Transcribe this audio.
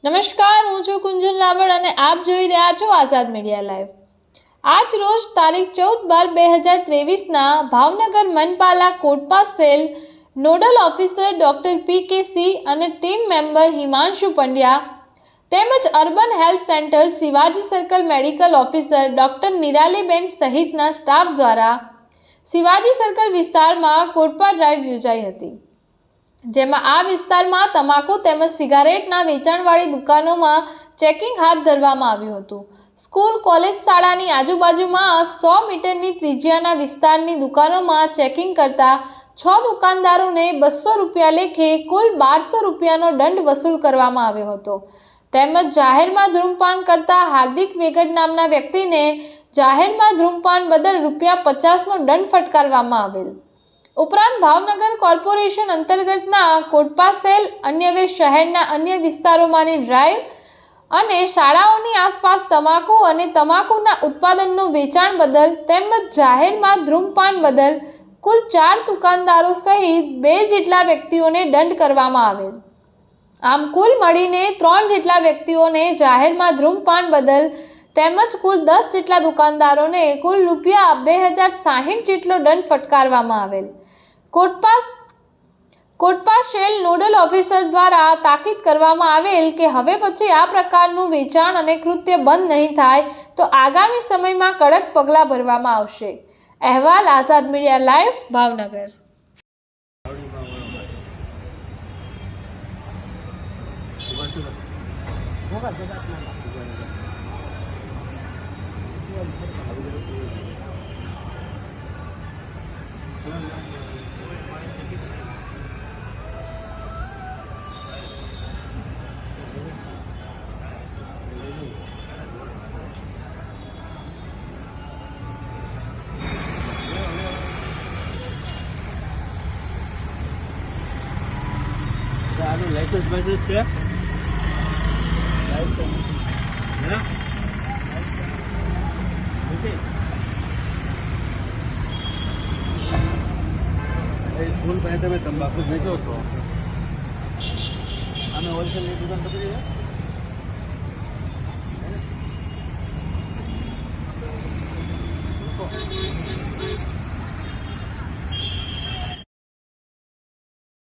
નમસ્કાર, હું છું કુંજન રાવળ અને આપ જોઈ રહ્યા છો આઝાદ મીડિયા લાઈવ। આજ રોજ તારીખ 14/12/2023ના ભાવનગર મનપાલા COTPA cell nodal officer doctor PKC અને ટીમ મેમ્બર હિમાંશુ પંડ્યા તેમજ urban health centre Shivaji circle medical officer doctor નિરાલીબેન સહિતના સ્ટાફ દ્વારા શિવાજી સર્કલ વિસ્તારમાં કોટપા ડ્રાઈવ યોજાઈ હતી, જેમાં આ વિસ્તારમાં તમાકુ તેમજ સિગારેટના વેચાણવાળી દુકાનોમાં ચેકિંગ હાથ ધરવામાં આવ્યું હતું। સ્કૂલ કોલેજ શાળાની આજુબાજુમાં 100 મીટરની ત્રિજ્યાના વિસ્તારની દુકાનોમાં ચેકિંગ કરતા 6 દુકાનદારોને 200 રૂપિયા લેખે કુલ 1200 રૂપિયાનો દંડ વસૂલ કરવામાં આવ્યો હતો, તેમજ જાહેરમાં ધૂમ્રપાન કરતા હાર્દિક વેગડ નામના વ્યક્તિને જાહેરમાં ધૂમ્રપાન બદલ ₹50નો દંડ ફટકારવામાં આવેલ। ઉપરાંત ભાવનગર કોર્પોરેશન અંતર્ગતના કોટપા સેલ અન્યવે શહેરના અન્ય વિસ્તારોમાંની ડ્રાઈવ અને શાળાઓની આસપાસ તમાકુ અને તમાકુના ઉત્પાદનનું વેચાણ બદલ તેમજ જાહેરમાં ધૂમ્રપાન બદલ કુલ 4 દુકાનદારો સહિત 2 જેટલા વ્યક્તિઓને દંડ કરવામાં આવેલ। આમ કુલ મળીને 3 જેટલા વ્યક્તિઓને જાહેરમાં ધૂમ્રપાન બદલ તેમજ કુલ 10 જેટલા દુકાનદારોને કુલ ₹2060 જેટલો દંડ ફટકારવામાં આવેલ। કોટપા સેલ નોડલ ઓફિસર દ્વારા તાકીદ કરવામાં આવેલ કે હવે પછી આ પ્રકારનું વેચાણ અને કૃત્ય બંધ નહીં થાય તો આગામી સમયમાં કડક પગલાં ભરવામાં આવશે। અહેવાલ આઝાદ મીડિયા લાઈવ, ભાવનગર। લાઇસન્સ બાઇસન્સ છે? સ્કૂલ પાસે તમે તંબાકુ વેચો છો, અમે હોલસેલની દુકાન પકડી